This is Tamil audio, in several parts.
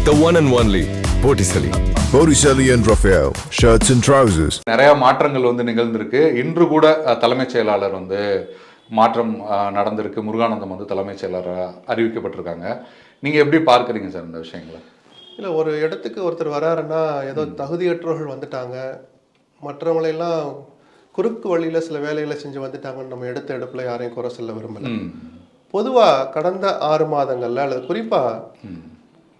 The one and only Botticelli. Botticelli and Raphael, shirts and trousers. நிறைய மாற்றங்கள் நிகழ்ந்திருக்கு. இன்று கூட தலைமைச் செயலாளர் மாற்றம் நடந்திருக்கு. முருகானந்தம் தலைமைச் செயலாளராக அறிவிக்கப்பட்டிருக்காங்க. நீங்க எப்படி பார்க்குறீங்க சார் இந்த விஷயங்களை? இல்லை, ஒரு இடத்துக்கு ஒருத்தர் வராருன்னா ஏதோ தகுதியற்றவர்கள் வந்துட்டாங்க, மற்றவங்களெல்லாம் குறுக்கு வழியில் சில வேலைகளை செஞ்சு வந்துட்டாங்கன்னு நம்ம எடுத்த எடுப்பில் யாரையும் குறை சொல்ல விரும்பலை. பொதுவாக கடந்த 6 மாதங்களில் அல்லது குறிப்பாக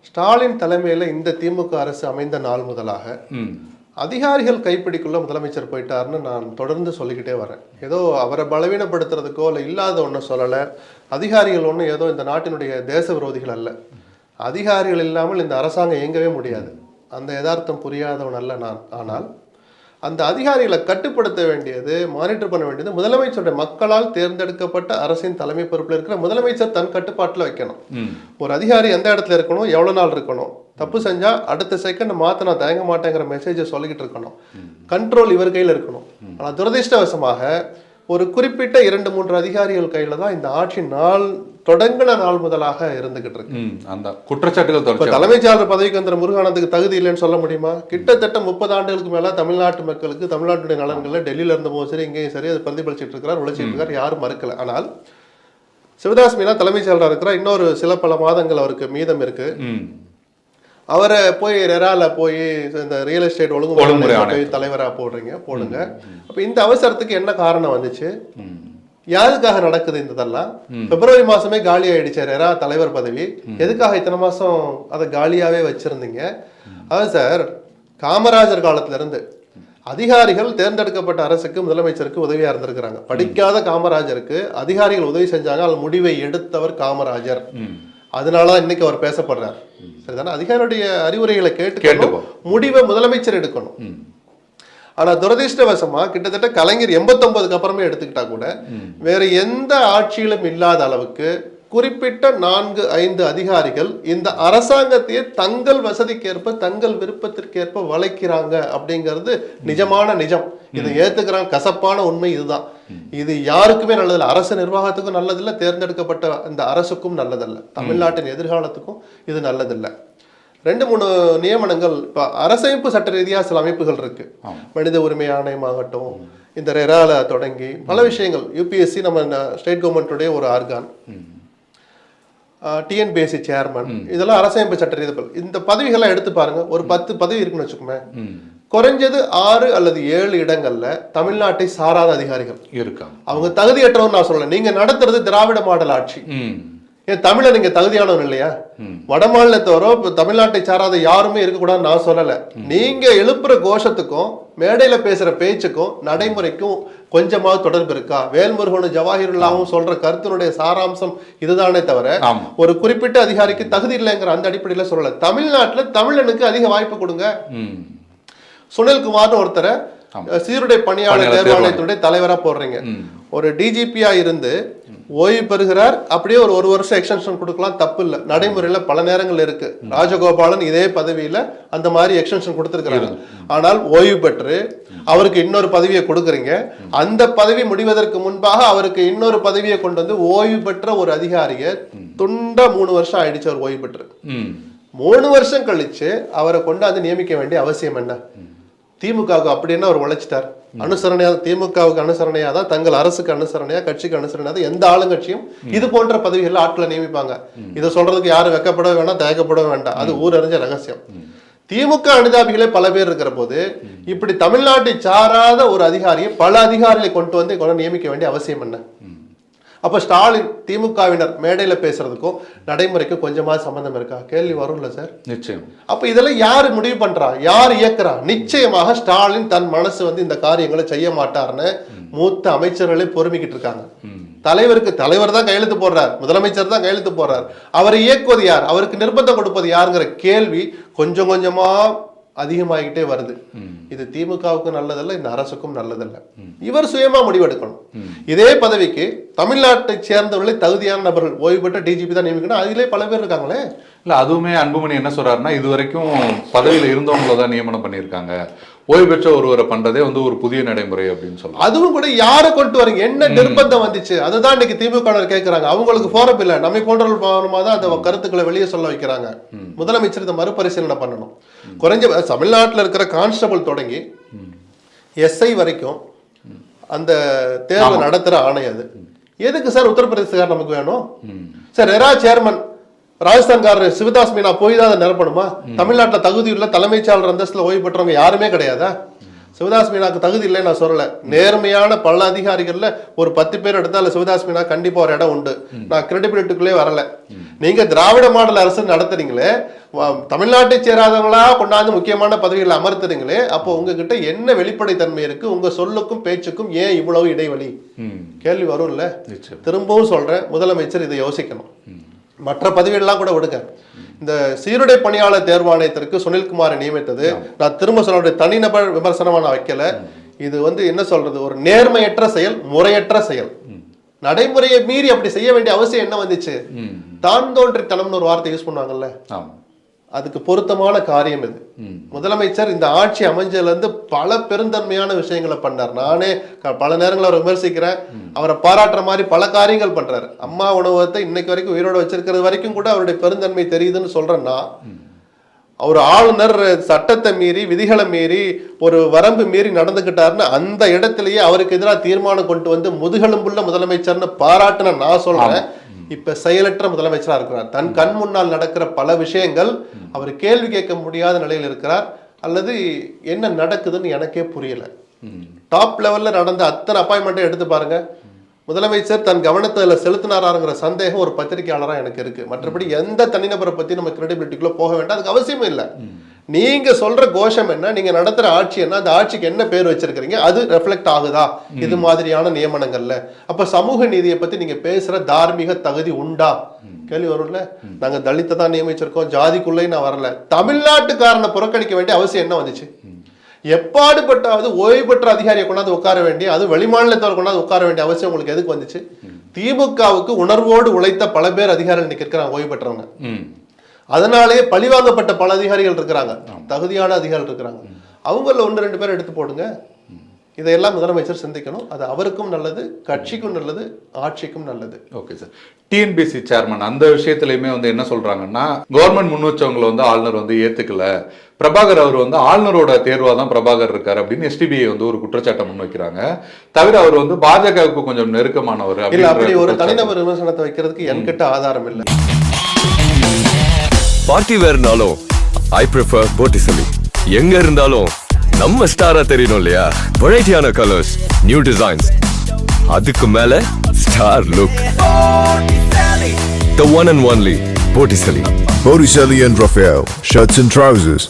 ஸ்டாலின் தலைமையில் இந்த திமுக அரசு அமைந்த நாள் முதலாக அதிகாரிகள் கைப்பிடிக்குள்ள முதலமைச்சர் போயிட்டாருன்னு நான் தொடர்ந்து சொல்லிக்கிட்டே வரேன். ஏதோ அவரை பலவீனப்படுத்துறதுக்கோ இல்லை இல்லாத ஒன்றும் சொல்லலை. அதிகாரிகள் ஒன்றும் ஏதோ இந்த நாட்டினுடைய தேச விரோதிகள் அல்ல. அதிகாரிகள் இல்லாமல் இந்த அரசாங்கம் இயங்கவே முடியாது. அந்த யதார்த்தம் புரியாதவன் அல்ல நான். ஆனால் அந்த அதிகாரிகளை கட்டுப்படுத்த வேண்டியது, மானிட்டர் பண்ண வேண்டியது முதலமைச்சருடைய மக்களால் தேர்ந்தெடுக்கப்பட்ட அரசின் தலைமை பொறுப்பில் இருக்கிற முதலமைச்சர் தன் கட்டுப்பாட்டில் வைக்கணும். ஒரு அதிகாரி எந்த இடத்துல இருக்கணும், எவ்வளோ நாள் இருக்கணும், தப்பு செஞ்சா அடுத்த செகண்ட் மாற்ற நான் தயங்க மாட்டேங்கிற மெசேஜை சொல்லிக்கிட்டு இருக்கணும். கண்ட்ரோல் இவர் கையில் இருக்கணும். ஆனால் துரதிருஷ்டவசமாக ஒரு குறிப்பிட்ட 2-3 அதிகாரிகள் கையில தான் இந்த ஆட்சி தொடங்கின நாள் முதலாக இருந்துகிட்டு இருக்கு. அந்த குற்றச்சாட்டுகள் தலைமைச் செயலாளர் பதவிக்கு வந்த முருகானந்துக்கு தகுதி இல்லைன்னு சொல்ல முடியுமா? கிட்டத்தட்ட 30 ஆண்டுகளுக்கு மேல தமிழ்நாட்டு மக்களுக்கு தமிழ்நாட்டுடைய நலன்களை டெல்லியில இருந்த போது சரி இங்கேயும் சரி அது பிரதிபலிச்சுட்டு இருக்கிறார், உழைச்சிட்டு இருக்கார், யாரும் மறுக்கல. ஆனால் சிவதாஸ் மீனா தலைமைச் செயலாளர் இருக்கிறார். இன்னொரு சில பல மாதங்கள் அவருக்கு மீதம் இருக்கு. அவரை போய் ரெரால போய் இந்த ரியல் எஸ்டேட் ஒழுங்குமுறை தலைவராக போடுங்க. அப்ப இந்த அவசரத்துக்கு என்ன காரணம் வந்துச்சு? யாருக்காக நடக்குது இதெல்லாம்? பிப்ரவரி மாசமே காலி ஆயிடுச்சு ரெரா தலைவர் பதவி. எதுக்காக இத்தனை மாசம் அதை காலியாவே வச்சிருந்தீங்க? அதான் சார், காமராஜர் காலத்துல இருந்து அதிகாரிகள் தேர்ந்தெடுக்கப்பட்ட அரசுக்கு முதலமைச்சருக்கு உதவியா இருந்திருக்கிறாங்க. படிக்காத காமராஜருக்கு அதிகாரிகள் உதவி செஞ்சாங்க. அது முடிவை எடுத்தவர் காமராஜர். அதனாலதான் இன்னைக்கு அவர் பேசப்படுறார். சரிதானே? அதிகாரியுடைய அறிவுரைகளை கேட்டு முடிவை முதலமைச்சர் எடுக்கணும். ஆனா துரதிருஷ்டவசமா கிட்டத்தட்ட கலைஞர் 89க்கு அப்புறமே எடுத்துக்கிட்டா கூட வேற எந்த ஆட்சியிலும் இல்லாத அளவுக்கு குறிப்பிட்ட 4-5 அதிகாரிகள் இந்த அரசாங்கத்தையே தங்கள் வசதிக்கேற்ப தங்கள் விருப்பத்திற்கேற்ப வளைக்கிறாங்க அப்படிங்கிறது நிஜமான நிஜம். இதை ஏத்துக்கிறாங்க. கசப்பான உண்மை இதுதான். இது யாருக்குமே நல்லதில்லை. அரசு நிர்வாகத்துக்கும் நல்லதில்லை, தேர்ந்தெடுக்கப்பட்ட இந்த அரசுக்கும் நல்லதல்ல, தமிழ்நாட்டின் எதிர்காலத்துக்கும் இது நல்லதில்லை. 2-3 நியமனங்கள் இப்ப அரசமைப்பு சட்ட ரீதியா சில அமைப்புகள் இருக்கு. மனித உரிமை ஆணையம் ஆகட்டும், இந்த ரெரால தொடங்கி பல விஷயங்கள், யூபிஎஸ்சி நம்ம ஸ்டேட் கவர்மெண்ட்டுடைய ஒரு ஆர்கான், டிஎன்பிஎஸ்சி சேர்மன், இதெல்லாம் அரசமைப்பு சட்ட ரீதிகள். இந்த பதவிகளை எடுத்து பாருங்க. ஒரு 10 பதவி இருக்குன்னு வச்சுக்கோமே, குறைஞ்சது 6 அல்லது 7 இடங்கள்ல தமிழ்நாட்டை சாராத அதிகாரிகள் இருக்காங்க. அவங்க தகுதியற்றவன் நான் சொல்ல. நீங்க நடத்துறது திராவிட மாடல் ஆட்சி. ஏன் தமிழ நீங்க தகுதியானவன் இல்லையா? வட மாநிலத்தவரோ தமிழ்நாட்டை சாராத யாருமே இருக்கக்கூடாதுன்னு நான் சொல்லல. நீங்க எழுப்புற கோஷத்துக்கும் மேடையில பேசுற பேச்சுக்கும் நடைமுறைக்கும் கொஞ்சமாவது தொடர்பு இருக்கா? வேல்முருகனும் ஜவாஹிருல்லாவும் சொல்ற கருத்தினுடைய சாராம்சம் இதுதானே தவிர ஒரு குறிப்பிட்ட அதிகாரிக்கு தகுதி இல்லைங்கிற அந்த அடிப்படையில சொல்லல. தமிழ்நாட்டுல தமிழனுக்கு அதிக வாய்ப்பு கொடுங்க. சுனில்குமார்னு ஒருத்தரை சீருடை பணியாளர் தேர்வாணையத்துடைய தலைவரா போடுறீங்க. ஒரு டிஜிபியா இருந்து ஓய்வு பெறுகிறார், அப்படியே ஒரு வருஷம் எக்ஸ்டென்ஷன் கொடுக்கலாம், தப்பு இல்லை. நடைமுறையில பல நேரங்கள் இருக்கு. ராஜகோபாலன் இதே பதவியில அந்த மாதிரி எக்ஸ்டென்ஷன் கொடுத்திருக்கிறாங்க. ஆனால் ஓய்வு பெற்று அவருக்கு இன்னொரு பதவியை கொடுக்குறீங்க. அந்த பதவி முடிவதற்கு முன்பாக அவருக்கு இன்னொரு பதவியை கொண்டு வந்து ஓய்வு பெற்ற ஒரு அதிகாரியை 3 வருஷம் ஆயிடுச்சு அவர் ஓய்வு பெற்று. 3 வருஷம் கழிச்சு அவரை கொண்டாந்து நியமிக்க வேண்டிய அவசியம் என்ன? திமுகவுக்கு அப்படின்னு அவர் உழைச்சிட்டார். அனுசரணையா, திமுகவுக்கு அனுசரணையா தான், தங்கள் அரசுக்கு அனுசரணையா, கட்சிக்கு அனுசரணையா தான் எந்த ஆளுங்கட்சியும் இது போன்ற பதவிகள் ஆட்களை நியமிப்பாங்க. இதை சொல்றதுக்கு யாரும் வெக்கப்பட வேண்டாம், தயக்கப்பட வேண்டாம். அது ஊர் அறிஞ்ச ரகசியம். திமுக அனுதாபிகளே பல பேர் இருக்கிற போது இப்படி தமிழ்நாட்டை சாராத ஒரு அதிகாரியை பல அதிகாரிகளை கொண்டு வந்து நியமிக்க வேண்டிய அவசியம் என்ன? அப்ப ஸ்டாலின் திமுகவினர் மேடையில பேசுறதுக்கும் நடைமுறைக்கும் கொஞ்சமா சம்பந்தம் இருக்கா? கேள்வி வரும்ல சார். நிச்சயம். அப்ப இதெல்லாம் யாரு முடிவு பண்றா, யார் இயக்குறா? நிச்சயமாக ஸ்டாலின் தன் மனசு இந்த காரியங்களை செய்ய மாட்டார்னு மூத்த அமைச்சர்களே பொறுமிக்கிட்டு இருக்காங்க. தலைவர் தான் கையெழுத்து போடுறார், முதலமைச்சர் தான் கையெழுத்து போடுறார். அவரை இயக்குவது யார், அவருக்கு நிர்பந்தம் கொடுப்பது யாருங்கிற கேள்வி கொஞ்சம் கொஞ்சமா அதிகமாகிட்டே வருது. இது திமுகவுக்கும் நல்லதல்ல, இந்த அரசுக்கும் நல்லதல்ல. இவர் சுயமா முடிவெடுக்கணும். இதே பதவிக்கு தமிழ்நாட்டை சேர்ந்தவர்களை தகுதியான நபர்கள், ஓய்வு பெற்ற டிஜிபி தான் நியமிக்கணும். அதிலே பல பேர் இருக்காங்களே. இல்ல, அதுவுமே அன்புமணி என்ன சொல்றாருன்னா, இது வரைக்கும் பதவியில இருந்தவங்கள தான் நியமனம் பண்ணியிருக்காங்க. ஓய்வு பெற்ற ஒருவரை பண்றதே வந்து ஒரு புதிய நடைமுறை அப்படின்னு சொல்லலாம். அதுவும் கூட யாரை கொண்டு வரீங்க, என்ன நிர்பந்தம் வந்துச்சு, அதுதான் இன்னைக்கு திமுக கேட்கிறாங்க. அவங்களுக்கு போறப்ப இல்ல, நம்ம போன்றவர்கள் போகணுமா தான் அந்த கருத்துக்களை வெளியே சொல்ல வைக்கிறாங்க. முதலமைச்சர் இதை மறுபரிசீலனை பண்ணணும். குறைஞ்ச தமிழ்நாட்டில் இருக்கிற கான்ஸ்டபிள் தொடங்கி எஸ்ஐ வரைக்கும் அந்த தேர்வு நடத்துற ஆணையம் அது. எதுக்கு சார் உத்தரப்பிரதேசக்காரர் நமக்கு வேணும்? சார் ரெரா சேர்மன் ராஜஸ்தான்காரர் சிவதாஸ் மீனா போய் தான் அதை நிரப்பணுமா? தமிழ்நாட்டில் தகுதியுள்ள தலைமைச் செயலாளர் அந்தஸ்துல ஓய்வு பெற்றவங்க யாருமே கிடையாதா? சிவதாஸ் மீனாக்கு தகுதி இல்லைன்னு நான் சொல்லல. நேர்மையான பல அதிகாரிகள்ல ஒரு 10 பேர் எடுத்தால சிவதாஸ் மீனா கண்டிப்பா ஒரு இடம் உண்டு. நான் கிரெடிபிலிட்டிக்குள்ளே வரல. நீங்க திராவிட மாடல் அரசு நடத்துறீங்களே, தமிழ்நாட்டை சேராதவங்களா கொண்டாந்து முக்கியமான பதவிகளை அமர்த்துறீங்களே, அப்போ உங்ககிட்ட என்ன வெளிப்படைத்தன்மை இருக்கு? உங்க சொல்லுக்கும் பேச்சுக்கும் ஏன் இவ்வளவு இடைவெளி? கேள்வி வரும்ல. திரும்பவும் சொல்றேன், முதலமைச்சர் இதை யோசிக்கணும். மற்ற பதவிகள்லாம் கூட விடுங்க, இந்த சீருடை பணியாளர் தேர்வாணையத்திற்கு சுனில்குமாரை நியமித்தது நான் திரும்ப சொல்ல தனிநபர் விமர்சனமா நான் வைக்கல. இது வந்து என்ன சொல்றது, ஒரு நேர்மையற்ற செயல், முறையற்ற செயல். நடைமுறையை மீறி அப்படி செய்ய வேண்டிய அவசியம் என்ன வந்துச்சு? தான் தோன்றித்தனம்னு ஒரு வார்த்தை யூஸ் பண்ணுவாங்கல்ல, அதுக்கு பொருத்தமான காரியம் இது. முதலமைச்சர் இந்த ஆட்சி அமைஞ்சதுல இருந்து பல பெருந்தன்மையான விஷயங்களை பண்ணார். நானே பல நேரங்களில் அவரை விமர்சிக்கிறேன், அவரை பாராட்டுற மாதிரி பல காரியங்கள் பண்றாரு. அம்மா உணவகத்தை இன்னைக்கு வரைக்கும் உயிரோட வச்சிருக்கிறது வரைக்கும் கூட அவருடைய பெருந்தன்மை தெரியுதுன்னு சொல்றேன்னா, அவர் ஆளுநர் சட்டத்தை மீறி விதிகளை மீறி ஒரு வரம்பு மீறி நடந்துகிட்டாருன்னு அந்த இடத்திலேயே அவருக்கு எதிராக தீர்மானம் கொண்டு வந்து முதுகெலும்புள்ள முதலமைச்சர்னு பாராட்டுன நான் சொல்றேன். இப்ப செயலற்ற முதலமைச்சரா இருக்கிறார். தன் கண் முன்னால் நடக்கிற பல விஷயங்கள் அவர் கேள்வி கேட்க முடியாத நிலையில் இருக்கிறார். அல்லது என்ன நடக்குதுன்னு எனக்கே புரியல. டாப் லெவல்ல நடந்த அத்தனை அப்பாயின்மெண்ட்டை எடுத்து பாருங்க, முதலமைச்சர் தன் கவனத்தை அதில் செலுத்தினாராங்கிற சந்தேகம் ஒரு பத்திரிகையாளராக எனக்கு இருக்கு. மற்றபடி எந்த தனிநபரை பத்தி நம்ம கிரெடிபிலிட்டிக்குள்ள போக வேண்டாம், அதுக்கு அவசியமே இல்லை. நீங்க சொல்ற கோஷம் என்ன, நீங்க நடத்துற ஆட்சி என்ன, அந்த ஆட்சிக்கு என்ன பேர் வச்சிருக்கீங்க, அது ரெஃப்ளெக்ட் ஆகுதா இது மாதிரியான நியமனங்கள்ல? அப்ப சமூக நீதியை பத்தி நீங்க பேசுற தார்மீக தகுதி உண்டா? கேள்வி வரும்ல. நாங்க தலித்தை தான் நியமிச்சிருக்கோம், ஜாதிக்குள்ளே நான் வரல. தமிழ்நாட்டுக்காரனை புறக்கணிக்க வேண்டிய அவசியம் என்ன வந்துச்சு? எப்பாடுபட்டாவது ஓய்வு பெற்ற அதிகாரியை கொண்டாந்து உட்கார வேண்டிய, அது வெளிமாநிலத்தவர் கொண்டாந்து உட்கார வேண்டிய அவசியம் உங்களுக்கு எதுக்கு வந்துச்சு? திமுகவுக்கு உணர்வோடு உழைத்த பல பேர் அதிகாரிகள் இன்னைக்கு இருக்கிறாங்க, ஓய்வு பெற்றவங்க. அதனாலே பழிவாங்கப்பட்ட பல அதிகாரிகள் இருக்கிறாங்க, தகுதியான அதிகாரிகள் இருக்கிறாங்க. அவங்கள 1-2 பேர் எடுத்து போடுங்க. இதையெல்லாம் முதலமைச்சர் சிந்திக்கணும். அது அவருக்கும் நல்லது, கட்சிக்கும் நல்லது, ஆட்சிக்கும் நல்லது. Okay sir. டிஎன்பிசி சேர்மன் அந்த விஷயத்திலயுமே வந்து என்ன சொல்றாங்கன்னா, கவர்மெண்ட் முன் வச்சவங்களை வந்து ஆளுநர் வந்து ஏத்துக்கல, பிரபாகர் அவர் வந்து ஆளுநரோட தேர்வா தான் பிரபாகர் இருக்காரு அப்படின்னு எஸ்டிபிஐ வந்து ஒரு குற்றச்சாட்டை முன் வைக்கிறாங்க. தவிர அவர் வந்து பாஜகவுக்கு கொஞ்சம் நெருக்கமானவர். அப்படி ஒரு தனிநபர் விமர்சனத்தை வைக்கிறதுக்கு என்கிட்ட ஆதாரம் இல்லை. பார்ட்டி வேர்னாலும் ஐ ப்ரிஃபர் போட்டிசலி. எங்க இருந்தாலும் நம்ம ஸ்டாரா தெரியணும் இல்லையா? வெரைட்டியான கலர்ஸ், நியூ டிசைன்ஸ், அதுக்கு மேல star look. The one and only Botticelli. Botticelli and Raphael, shirts and trousers.